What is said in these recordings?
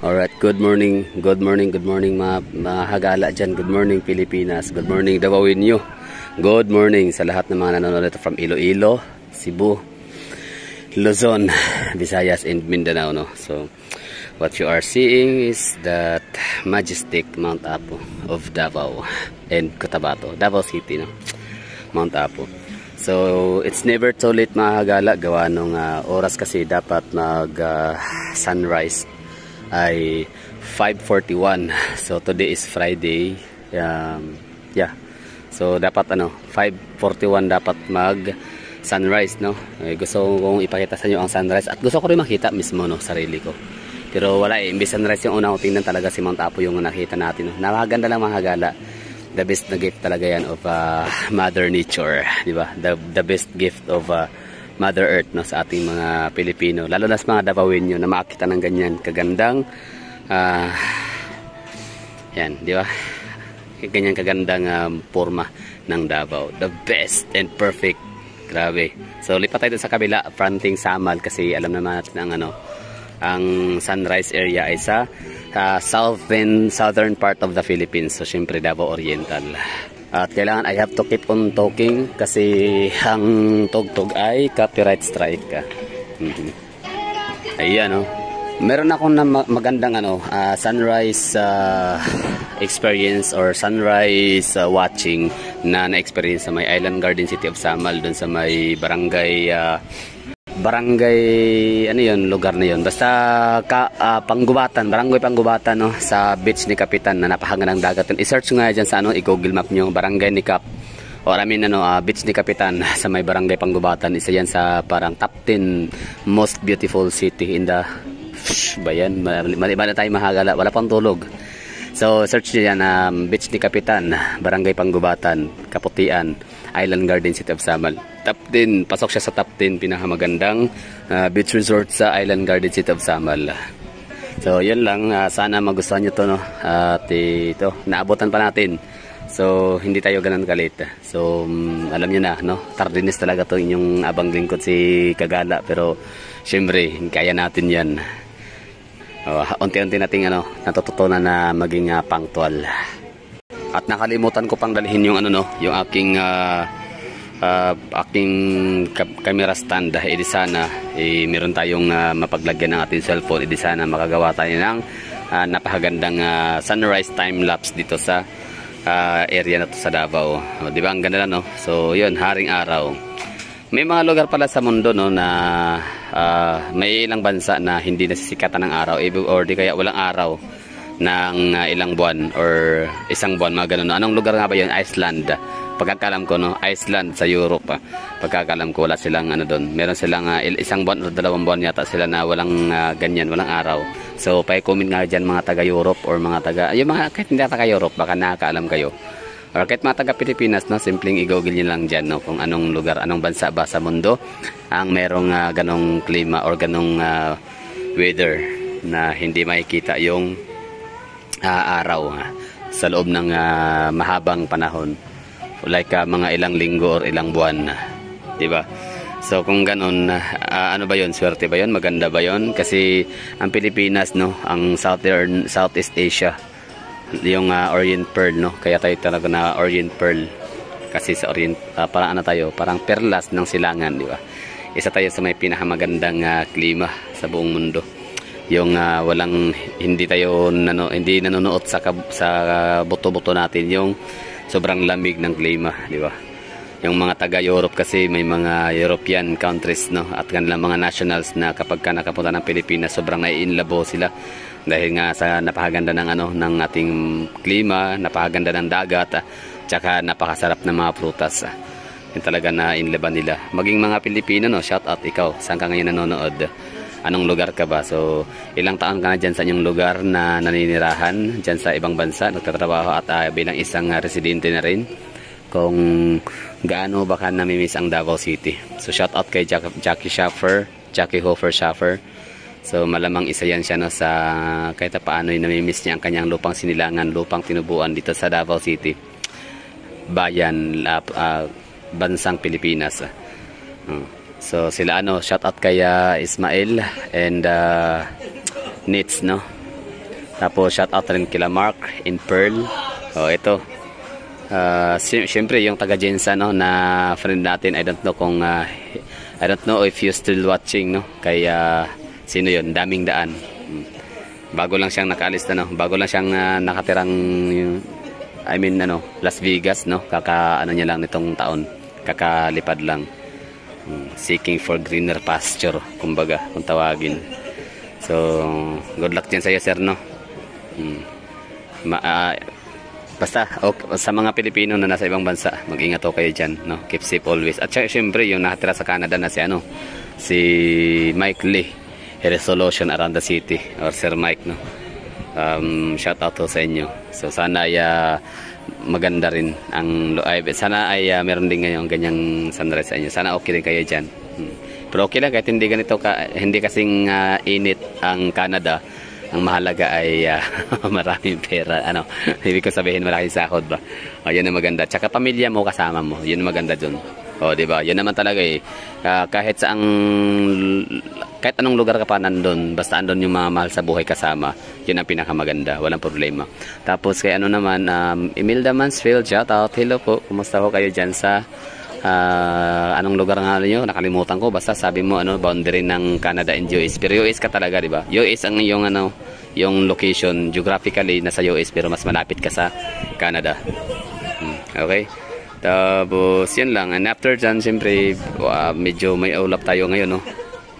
Alright, good morning mga hagala dyan. Good morning Pilipinas, good morning Davao-Inyo. Good morning sa lahat ng mga nanonood ito from Iloilo, Cebu, Luzon, Visayas and Mindanao, no? So what you are seeing is that majestic Mount Apo of Davao and Cotabato, Davao City, no? Mount Apo. So it's never too late mga hagala, gawa nung oras kasi dapat mag sunrise ay 5:41. So today is Friday. Yeah. So dapat 5:41 dapat mag sunrise, no? Gusto kong ipakita sa inyo ang sunrise at gusto ko rin makita mismo, no, sarili ko. Pero wala imbis sunrise yung una ko tingnan, talaga si Mount Apo yung nakita natin, no? Napakaganda lang mga hagala. The best na gift talaga yan of Mother Nature, di ba? The best gift of Mother Earth, no, sa ating mga Pilipino, lalo na sa mga Davaoenyo na makakita ng ganyan kagandang yan, di ba? Ganyan kagandang forma ng Davao. The best and perfect. Grabe. So lipat tayo sa kabila, fronting Samal, kasi alam naman natin ang sunrise area ay sa southern part of the Philippines. So syempre Davao Oriental. At kailangan I have to keep on talking kasi ang tugtog ay copyright strike. Ayan, no. Meron akong magandang sunrise experience or sunrise watching na-experience sa may Island Garden City of Samal, dun sa may barangay lugar na yun, basta barangay Panggubatan, no, sa beach ni Kapitan na napakagandang dagat. I-search nga dyan sa i-google map nyo, barangay ni Kap, or beach ni Kapitan sa may barangay Panggubatan. Isa yan sa parang top 10 most beautiful city in the bayan. Mali na tayo mahagala, wala pang tulog. So search nyo yan, beach ni Kapitan, barangay Panggubatan, Kaputian, Island Garden City of Samal. Top 10, pasok siya sa top 10 pinakamagandang beach resort sa Island Garden City of Samal. So yun lang, sana magustuhan nyo to, no? At ito, naabutan pa natin. So hindi tayo ganun kalit. So alam nyo na, no? Tardines talaga to inyong abang lingkod si Kagala, pero syempre kaya natin yan. Unti-unti nating natututunan na maging punctual. At nakalimutan ko pang dalhin yung yung aking camera stand. Di sana meron tayong mapaglagyan ng ating cellphone. Di sana makagawa tayo ng napakagandang sunrise time lapse dito sa area na to sa Davao. Di ba ang ganda, no? So yun, haring araw. May mga lugar pala sa mundo, no, na may ilang bansa na hindi nasisikatan ng araw, or di kaya walang araw ng ilang buwan or isang buwan, mga ganun. Anong lugar nga ba yun? Iceland. Pagkakalam ko, no, Iceland sa Europe. Pagkakalam ko wala silang doon. Meron silang isang buwan o 2 buwan yata sila na walang ganyan, walang araw. So pa-comment nga dyan mga taga Europe or mga taga, yung mga kahit hindi taga Europe, baka nakakaalam kayo. Or kahit mga taga Pilipinas, no, simpleng i-google nyo lang dyan, no, kung anong lugar, anong bansa ba sa mundo ang merong ganong klima or ganong weather na hindi makikita yung araw sa loob ng mahabang panahon, like mga ilang linggo or ilang buwan, di ba? So kung ganun, ano ba yon, swerte ba yon, maganda ba yon? Kasi ang Pilipinas, no, ang Southeast Asia, yung Orient Pearl, no, kaya tayo talaga na Orient Pearl kasi sa Orient, parang parang perlas ng silangan, di ba? Isa tayo sa may pinakamagandang klima sa buong mundo. Yung hindi nanonood sa buto-buto natin, yung sobrang lamig ng klima, di ba? Yung mga taga Europe kasi, may mga European countries, no, at kanilang mga nationals na kapag nakapunta ng Pilipinas, sobrang naiinlabo sila dahil nga sa napakaganda ng ating klima, napakaganda ng dagat, tsaka napakasarap ng mga prutas. Yung talaga na inlaban nila. Maging mga Pilipino, no, shout out ikaw, saan ka ngayon nanonood? Anong lugar ka ba? So, ilang taon ka na dyan sa inyong lugar na naninirahan, dyan sa ibang bansa, nagtatrabaho at bilang isang residente na rin? Kung gaano baka namimiss ang Davao City. So, shout out kay Jackie Hofer Schaffer. So, malamang isa yan siya, no, sa kahit paano namimiss niya ang kanyang lupang sinilangan, lupang tinubuan dito sa Davao City. Bayan, bansang Pilipinas. So sila shout out kay Ismael and Nits, no, Tapos shout out rin kila Mark in Pearl. Oh, ito. Siyempre yung taga Jensa, no, na friend natin. I don't know if you still watching, no. Kaya sino yun? Daming Daan. Bago lang siyang nakaalis na, no. Bago lang siyang nakatirang Las Vegas, no. Ano niya lang nitong taon. Kakalipad lang. Seeking for greener pasture, kumbaga, kung tawagin. So, good luck din sa iyo, sir, no. Basta okay, sa mga Pilipino na nasa ibang bansa, mag-ingat ho kayo dyan, no? Keep safe always. At syempre yung nakatira sa Canada na si Mike Lee, Resolution Around the City, or Sir Mike, no? Shout out to sa inyo. So sana ay maganda rin sana ay meron din ngayong ganyang sunrise sa inyo. Sana okay rin kayo dyan. Pero okay lang kahit hindi ganito hindi kasing init ang Canada. Ang mahalaga ay maraming pera. Ibig ko sabihin malaking sahod ba? Yan ang maganda. Tsaka pamilya mo kasama mo. Yun ang maganda dun. Di ba? Yan naman talaga eh. Kahit anong lugar ka pa nandun, basta andun yung mga mahal sa buhay kasama, yun ang pinakamaganda. Walang problema. Tapos kay naman, Imelda Mansfield, shout out. Hello po. Kumusta ho kayo dyan sa anong lugar nga nyo? Nakalimutan ko. Basta sabi mo boundary ng Canada and US. Pero US ka talaga, di ba? US ang yung location geographically nasa US pero mas malapit ka sa Canada. Okay? Tapos yun lang. And after dyan, siyempre medyo may ulap tayo ngayon, no?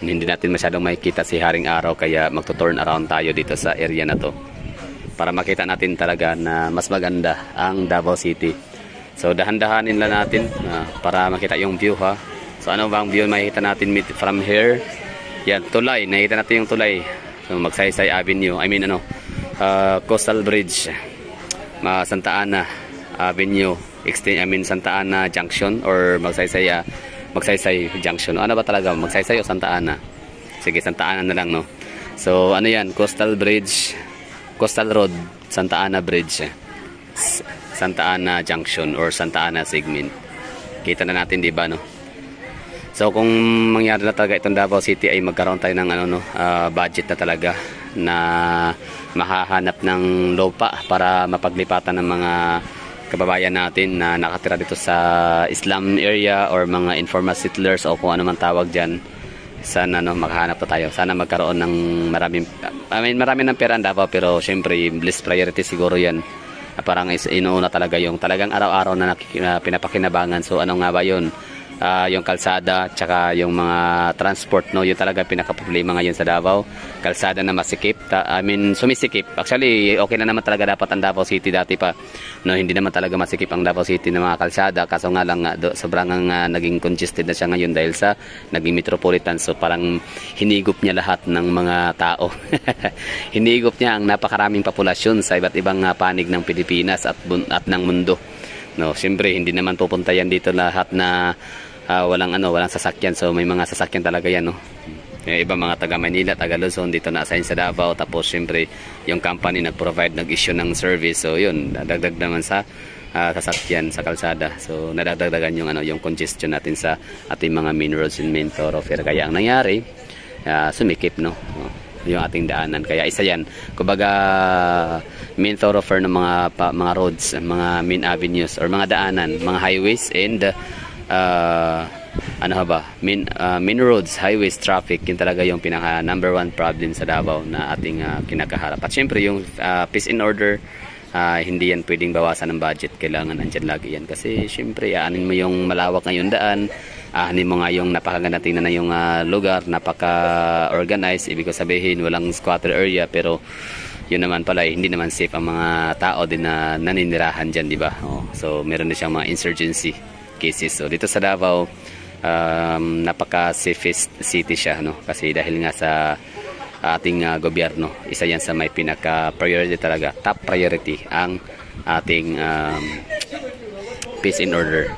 Hindi natin masyadong makikita si Haring Araw kaya magto-turn around tayo dito sa area na to para makita natin talaga na mas maganda ang Davao City. So dahan-dahanin lang natin para makita yung view, ha. So ano bang view makikita natin from here? Yan, tulay. Nakita natin yung tulay. So Magsaysay Avenue. Coastal Bridge. Santa Ana Avenue. Santa Ana Junction or Magsaysay Junction. Ano ba talaga? Magsaysay o Santa Ana? Sige, Santa Ana na lang, no? So ano yan? Coastal Bridge. Coastal Road. Santa Ana Bridge. Santa Ana Junction or Santa Ana segment. Kita na natin, di ba, no? So kung mangyari na talaga itong Davao City ay magkaroon tayo ng budget na talaga na mahahanap ng lupa para mapaglipatan ng mga kababayan natin na nakatira dito sa Islam area or mga informal settlers o kung ano man tawag dyan. Sana makahanap na tayo. Sana magkaroon ng marami ng pera ang Davao, pero syempre least priority siguro yan. Parang inuuna talaga yung talagang araw-araw na pinapakinabangan. So ano nga ba yun? Yung kalsada tsaka yung mga transport, no, yun talaga pinaka-problema ngayon sa Davao. Kalsada na masikip, sumisikip. Actually okay na naman talaga dapat ang Davao City dati pa, no, hindi naman talaga masikip ang Davao City ng mga kalsada, kaso nga lang sobrang naging congested na siya ngayon dahil sa naging metropolitan. So parang hinigop niya lahat ng mga tao. Hinigop niya ang napakaraming populasyon sa iba't ibang panig ng Pilipinas at ng mundo. No, siyempre hindi naman pupunta yan dito lahat na walang sasakyan. So may mga sasakyan talaga yan, no. Yung iba mga taga Manila, taga Luzon dito na-assign sa Davao, tapos siyempre yung company nag-issue ng service. So yun, dadagdag naman sa sasakyan sa kalsada. So nadadagdagan yung congestion natin sa ating mga main roads and main thoroughfare. Kaya ang nangyari, sumikip, no, yung ating daanan. Kaya isa yan, kumbaga main thoroughfare ng mga roads, mga main avenues or mga daanan, mga highways and main roads, highways, traffic, yun talaga yung pinaka number one problem sa Davao na ating kinakaharap. At syempre yung peace and order, hindi yan pwedeng bawasan ng budget. Kailangan andyan lagi yan kasi syempre aanin mo yung malawak ngayong daan, aanin mo nga yung napakaganda tingnan na yung lugar, napaka-organized. Ibig ko sabihin walang squatter area, pero yun naman pala hindi naman safe ang mga tao din na naninirahan dyan, di ba? So meron din siyang mga insurgency cases. So dito sa Davao, napaka-safest city siya, no? Kasi dahil nga sa ating gobyerno, isa yan sa may pinaka-priority talaga, top priority ang ating peace and order.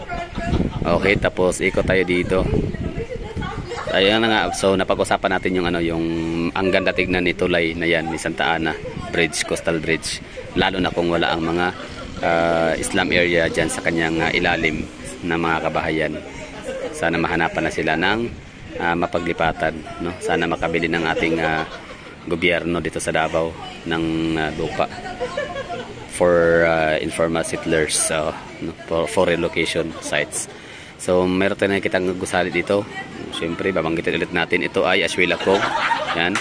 Okay, tapos ikot tayo dito. Ayan na nga, so napag-usapan natin yung ang ganda tignan ni tulay na yan, ni Santa Ana Bridge, Coastal Bridge, lalo na kung wala ang mga Islam area dyan sa kanyang ilalim na mga kabahayan. Sana mahanapan na sila ng mapaglipatan, no? Sana makabili ng ating gobyerno dito sa Davao ng lupa for informal settlers, for relocation sites. So meron tayong nakikitang gusali dito. Siyempre babanggitin ulit natin, ito ay Aswila Cove, yan.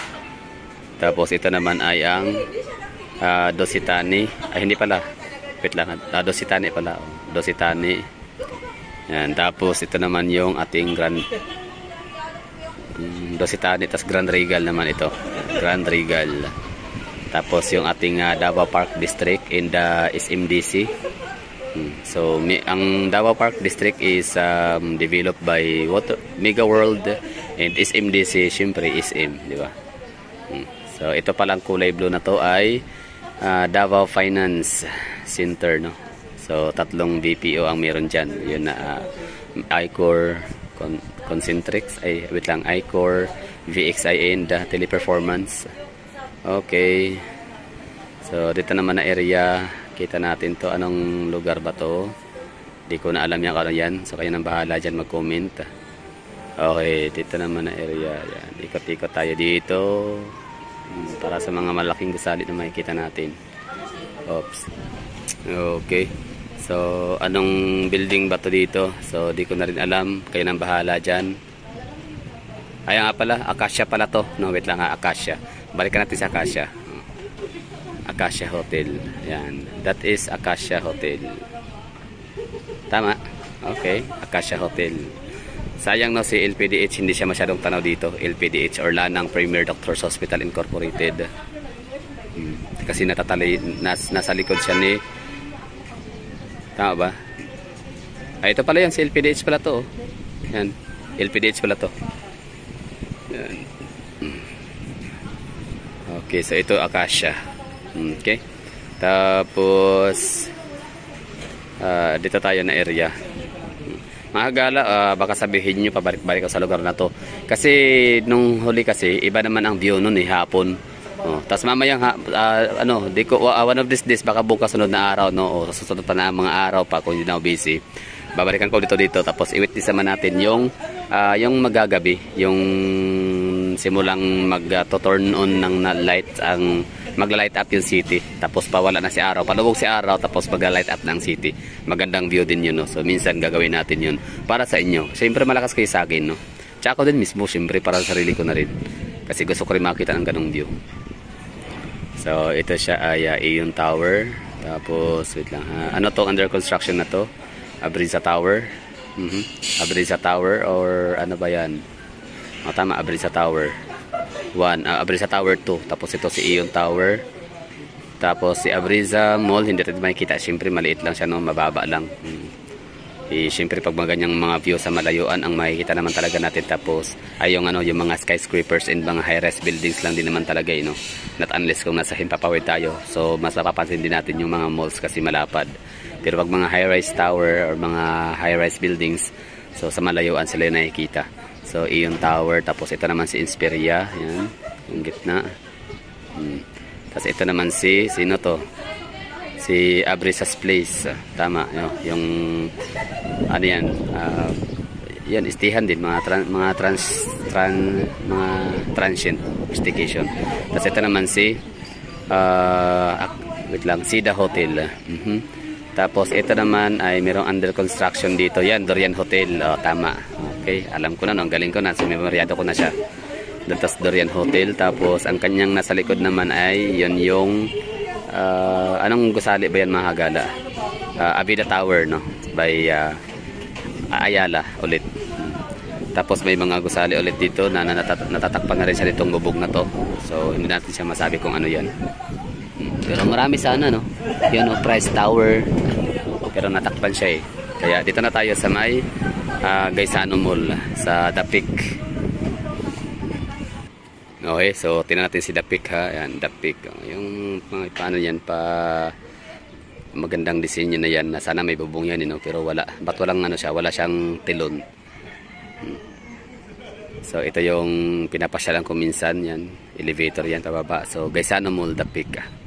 Tapos ito naman ay ang Dositani, ay hindi pala, wait lang, Dositani pala, Dositani, yan. Tapos ito naman yung ating Dositani, tas Grand Regal naman ito, Grand Regal. Tapos yung ating Davao Park District in the SMDC. So ang Davao Park District is developed by Mega World, and SMDC syempre SM, di ba? So ito palang kulay blue na to ay Davao Finance Center, no? So tatlong BPO ang meron diyan. Yun na iCore, Concentrix, ay wait lang, iCore, VXIN, Teleperformance. Okay. So dito naman na area, kita natin to, anong lugar ba to? Di ko na alam yan kung ano yan. So kayo nang bahala dyan mag-comment. Okay, dito naman na area. Yan. Ikot-ikot tayo dito. Para sa mga malaking gusali na makikita natin. Oops. Okay. So anong building ba to dito? So di ko na rin alam. Kayo nang bahala dyan. Ay nga pala, Acacia pala to. No, wait lang ha, Acacia. Balikan natin sa Acacia. Acacia Hotel. Yan. That is Acacia Hotel. Tama? Okay. Acacia Hotel. Sayang no, si LPDH hindi siya masyadong tanaw dito. LPDH or Lanang Premier Doctors Hospital Incorporated. Kasi nasa likod siya ni... Tama ba? Ay, ito pala yan. Si LPDH pala to. Yan. LPDH pala to. Yan. Okay. So ito Acacia. Okay. Tapos dito tayo na area. Mga gala, baka sabihin nyo pabalik-balik ako sa lugar na to. Kasi nung huli kasi iba naman ang view nun hapon. Tapos mamayang di ko one of these days, baka bukas sunod na araw, no, o susunod pa na mga araw pa kung hindi na ako busy. Babalikan ko dito tapos i-witness naman natin yung magagabi, yung simulang mag-turn on ng light, ang magla-light up yung city, tapos pawala na si araw, palubog si araw, tapos magla-light up ng city. Magandang view din yun, no? So minsan gagawin natin yun para sa inyo. Siyempre malakas kayo sa akin, no? Tsaka ako din mismo, siyempre para sa sarili ko na rin, kasi gusto ko rin makita ng ganong view. So ito siya ay Aeon Tower. Tapos wait lang, ano to under construction na to? Abrisa Tower. Abrisa Tower or ano ba yan? Tama, Abrisa Tower 1, Abrisa Tower 2. Tapos ito si Aeon Tower. Tapos si Abrisa Mall, hindi rin makikita. Siyempre maliit lang siya, no? Mababa lang. Siyempre pag mga ganyang mga view sa malayuan ang makikita naman talaga natin. Tapos ay yung mga skyscrapers and mga high-rise buildings lang din naman talaga, no? Not unless kung nasa Himpapawid tayo. So mas mapapansin din natin yung mga malls kasi malapad. Pero pag mga high-rise tower or mga high-rise buildings, so sa malayuan sila yung nakikita. So Aeon Tower, tapos ito naman si Insperia, yan, yung gitna. Tapos ito naman sino to? Si Abrisa's Place, tama, yung ano yan, yan, istihan din, mga transient staycation. Tapos ito naman wait lang, Sida Hotel. Tapos ito naman ay merong under construction dito. Yan, Dorian Hotel. Tama. Okay, alam ko na, no? Ang galing ko na. So, memoryado ko na siya. Tapos Dorian Hotel. Tapos ang kanyang nasa likod naman ay yun yung anong gusali ba yan, mga hagala? Avida Tower, no? By Ayala ulit. Tapos may mga gusali ulit dito na natatakpan na rin siya ditong bubog na to. So hindi natin siya masabi kung ano yan. Pero marami sana, no? Yun, no? Price Tower. Pero natakpan siya eh. Kaya dito na tayo sa may Gaisano Mall sa Dapik. Okay, so tingnan natin si Dapik, ha. Yan, Dapik. Yung paano yan pa magandang disenyo na yan. Sana may bubong yan, no? Pero wala. Ba't walang ano siya? Wala siyang tilon. So ito yung pinapasyalan ko minsan, yan. Elevator yan pababa. So Gaisano Mall, Dapik.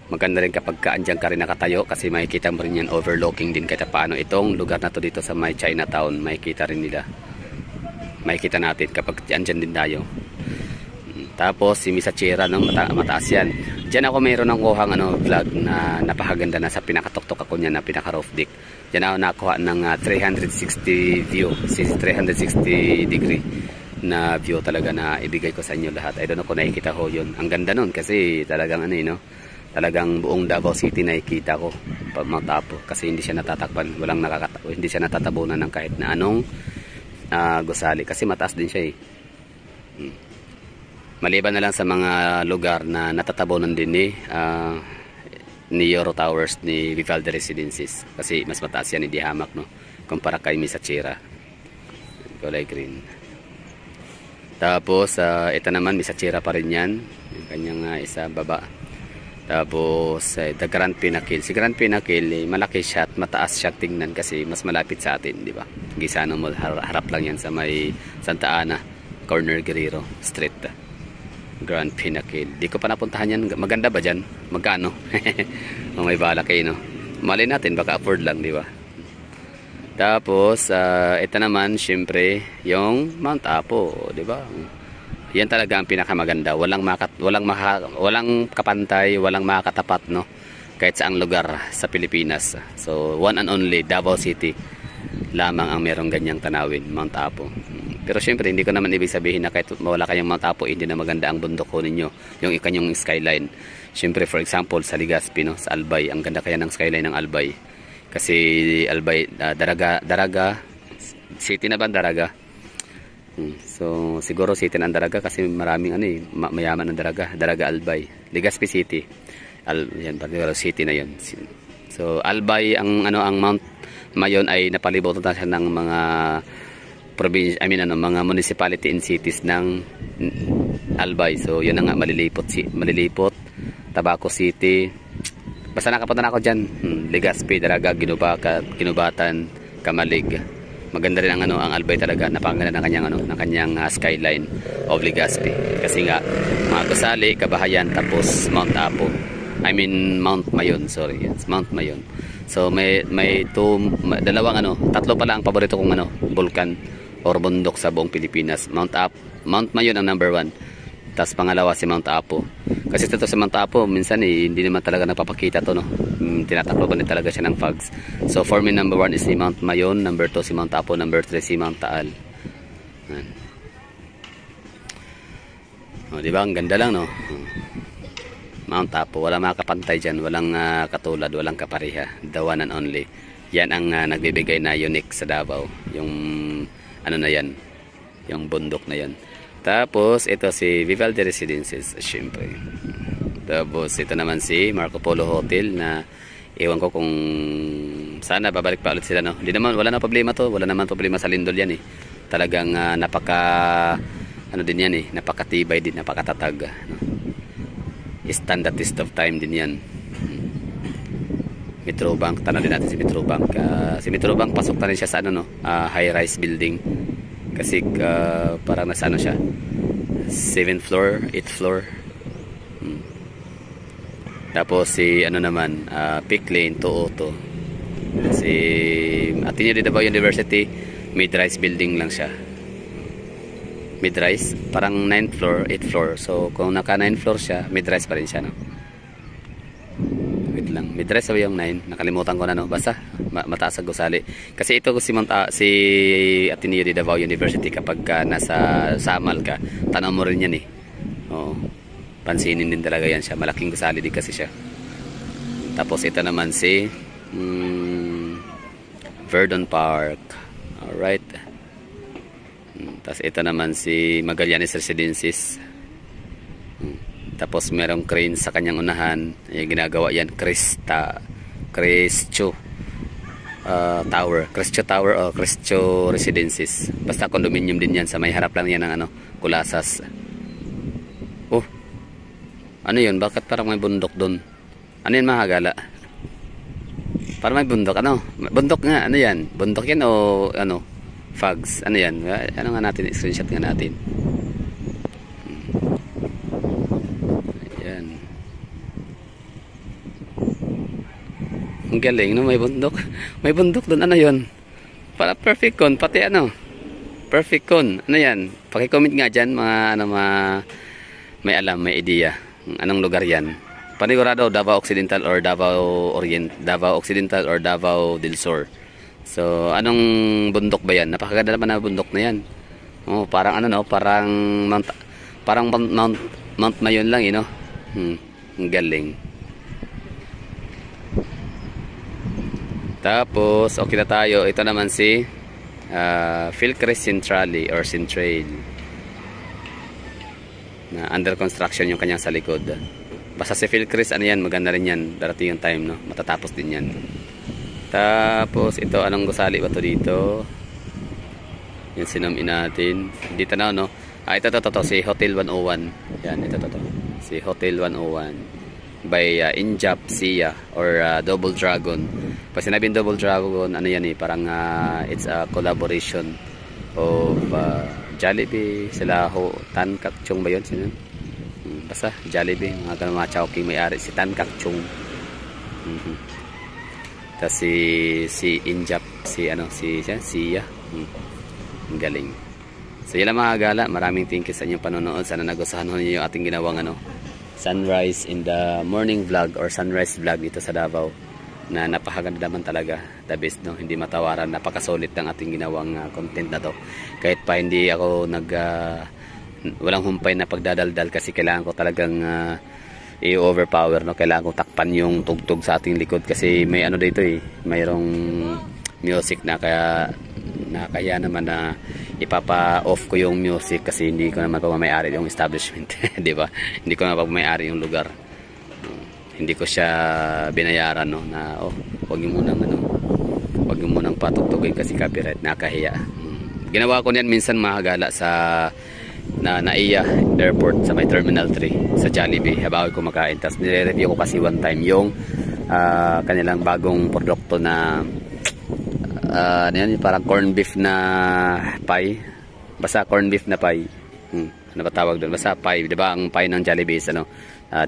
Maganda rin kapag andyan ka rin nakatayo kasi makikita mo rin yan, overlooking din kahit paano itong lugar na to dito sa may Chinatown. Makikita rin nila. Makikita natin kapag andyan din tayo. Tapos si Misachira, no, mataas yan. Diyan ako mayroon ng kuhang vlog na napakaganda na sa pinakatuktok ako niya na pinaka roof deck. Diyan ako nakuha ng 360 view, 360 degree na view talaga na ibigay ko sa inyo lahat. I don't know kung nakikita ko yun. Ang ganda nun kasi talagang talagang buong Davao City nakikita ko pag Mount Apo kasi hindi siya natatakpan, hindi siya natatabunan ng kahit na anong gusali kasi mataas din siya eh. Maliban na lang sa mga lugar na natatabunan din ni Euro Towers ni Vivaldi Residences kasi mas mataas yan ni Dihamak, no, kumpara kay Misachira, kulay green. Tapos ito naman Misachira pa rin yan, yung kanyang isa baba. Tapos the Grand Pinnacle, si Grand Pinnacle malaki siya at mataas siya tingnan kasi mas malapit sa atin, di ba? Gisano Mall, harap lang yan sa may Santa Ana corner, Guerrero Street. Grand Pinnacle, di ko pa napuntahan yan. Maganda ba dyan? Magkano? May balak kayo, no? Mali natin, baka afford lang, di ba? Tapos ito naman syempre yung Mount Apo, di ba? Yan talaga ang pinakamaganda. Walang kapantay, walang makakatapat, no? Kahit saang lugar sa Pilipinas. So one and only Davao City lamang ang merong ganyang tanawin, Mount Apo. Pero syempre hindi ko naman ibig sabihin na kahit wala kayong Mount Apo, hindi na maganda ang bundok ko ninyo, yung ikanyong skyline. Syempre for example sa Legazpi, no, sa Albay, ang ganda kaya ng skyline ng Albay. Kasi Albay, Daraga City na ba Daraga? So siguro City ng Daraga kasi maraming mayaman ng Daraga Albay. Legazpi City. Yan particular city na 'yon. So Albay ang Mount Mayon ay napalibutan siya ng mga province, mga municipality and cities ng Albay. So yun na nga, Malilipot, Tabaco City. Basta nakapunta na ako diyan. Legazpi, Daraga, Ginubatan, Kamalig. Maganda rin ang Albay talaga. Napakaganda ng kanyang skyline of Legazpi. Kasi nga mga gusali, kabahayan, tapos Mount Apo. Mount Mayon, sorry. Yes, Mount Mayon. So tatlo pala ang paborito kong vulkan or bundok sa buong Pilipinas. Mount Mayon ang number 1. Tapos pangalawa si Mount Apo. Kasi ito sa Mount Apo, minsan hindi naman talaga napapakita to, no. Tinatakloban din talaga siya ng fogs. So for me, number 1 is si Mount Mayon, number 2 si Mount Apo, number 3 si Mount Taal. O, diba? Ang ganda lang, no. Mount Apo, wala makakapantay dyan, walang katulad, walang kapariha. The one and only. Yan ang nagbibigay na unique sa Davao. Yung na yan, yung bundok na yan. Tapos ito si Vivaldi Residences, syempre. Tapos ito naman si Marco Polo Hotel na ewan ko kung sana babalik pa ulit sila, no. Wala na problema to, wala naman problema sa lindol yan eh. Talagang din yan eh, napakatibay din, napakatatag, no? Stand the test of time din yan. Metrobank, tanong din natin si Metrobank. Si Metrobank pasok na rin siya sa high-rise building. Kasi parang nasa siya 7th floor, 8th floor. Tapos si naman, Peak Lane, Tooto. Si Ateneo de Davao University, mid-rise building lang siya. Mid-rise, parang 9th floor, 8th floor. So kung naka 9th floor siya, mid-rise pa rin siya, no? Wait lang, mid-rise ba yung 9? Nakalimutan ko na, no? Basta mataas ang gusali. Kasi ito si Ateneo de Davao University, kapag nasa Samal ka, tanaw mo rin yan eh. Oo. Pansinin din talaga yan siya. Malaking gusali din kasi siya. Tapos ito naman si Verdon Park. Alright. Tapos ito naman si Magallanes Residences. Tapos merong crane sa kanyang unahan. Yung ginagawa yan, Cristio Tower. Cristio Tower o Cristio Residences. Basta condominium din yan. Sa may harap lang yan ng Kulasas. Oh, ano yun? Bakit parang may bundok doon? Ano yun, Mahagala? Parang may bundok. Bundok nga. Ano yan? Bundok yan o fogs? Ano yan? Ano nga natin? Screenshot nga natin. Ayan. Ang galing, no? May bundok. May bundok doon. Ano yun? Para perfect con. Pati perfect con. Ano yan? Paki-comment nga dyan mga may alam, may ideya. Anong lugar yan? Panigurado, Davao Occidental or Davao Orient, Davao Occidental or Davao del Sur. So, anong bundok ba yan? Napakaganda naman na bundok na yan. Oh, parang ano no, parang Mount Mayon lang, you know. Ang galing. Tapos, okay na tayo. Ito naman si Philcrest Centrale or Centrail. Na under construction yung kanyang sa likod. Basta si Philcrest, ano yan, maganda rin yan. Darating yung time, no? Matatapos din yan. Tapos, ito, anong gusali ba to dito? Yan, sinumin natin. Dito na, no? Ito, si Hotel 101. Yan, ito. Si Hotel 101. By Injap Sia or Double Dragon. Pag sinabing Double Dragon, ano yan eh, parang it's a collaboration of Jollibee, sila Tan Kak Chung ba yun? Sino? Basta Jollibee, mga ganun mga Chowking may-ari, si Tan Kak Chung. Tapos si Injap, si Sia. Ang galing. So yun lang mga gala, maraming thank you sa inyong panonood. Sana nagustuhan niyo yung ating ginawang sunrise in the morning vlog or sunrise vlog dito sa Davao. Na napakaganda naman talaga, the best, no? Hindi matawaran, napakasulit ng ating ginawang content na to. Kahit pa hindi ako walang humpay na pagdadaldal kasi kailangan ko talagang i-overpower, no? Kailangan ko takpan yung tugtog sa ating likod kasi may ano dito eh, mayroong music na kaya naman na ipapa-off ko yung music kasi hindi ko naman pamamay-ari yung establishment, di ba? Hindi ko naman pamamay-ari yung lugar. Hindi ko siya binayaran, no, na wag mo munang patugtugin kasi copyright, nakahiya. Ginawa ko niyan minsan mga gala sa Naiya Airport sa may Terminal 3 sa Jollibee habang ako kumakain. Tapos nire-review ko kasi one time yung kanilang bagong produkto na yan, parang corn beef na pie. Basta corn beef na pie. Ano ba tawag doon? Basta pie, 'di ba? Ang pie ng Jollibee is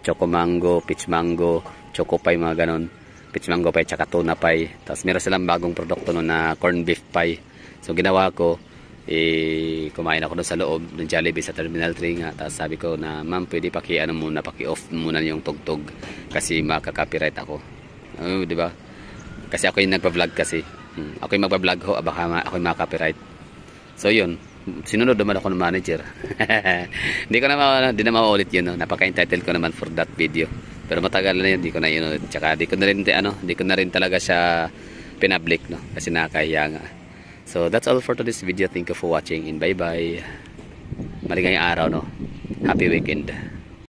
choco mango, peach mango, choco pie, mga ganon. Peach mango pie tsaka tuna pie. Tapos meron silang bagong produkto no na corn beef pie. So ginawa ko, kumain ako doon sa loob ng Jollibee sa Terminal 3 nga. Tapos sabi ko na, ma'am, pwede paki-off muna yung tugtog kasi makaka-copyright ako. Di ba? Kasi ako yung nagpa-vlog kasi. Ako yung magpa-vlog ho, baka ako yung makaka-copyright. So yun, sinunod naman ako ng manager. Hindi na maulit yun, no? Napaka-entitled ko naman for that video. Pero matagal na yun, di ko na yun. Tsaka di ko na rin talaga siya pinablic, no? Kasi nakakahiya nga. So that's all for today's video. Thank you for watching and bye bye. Maligayang araw, no? Happy weekend.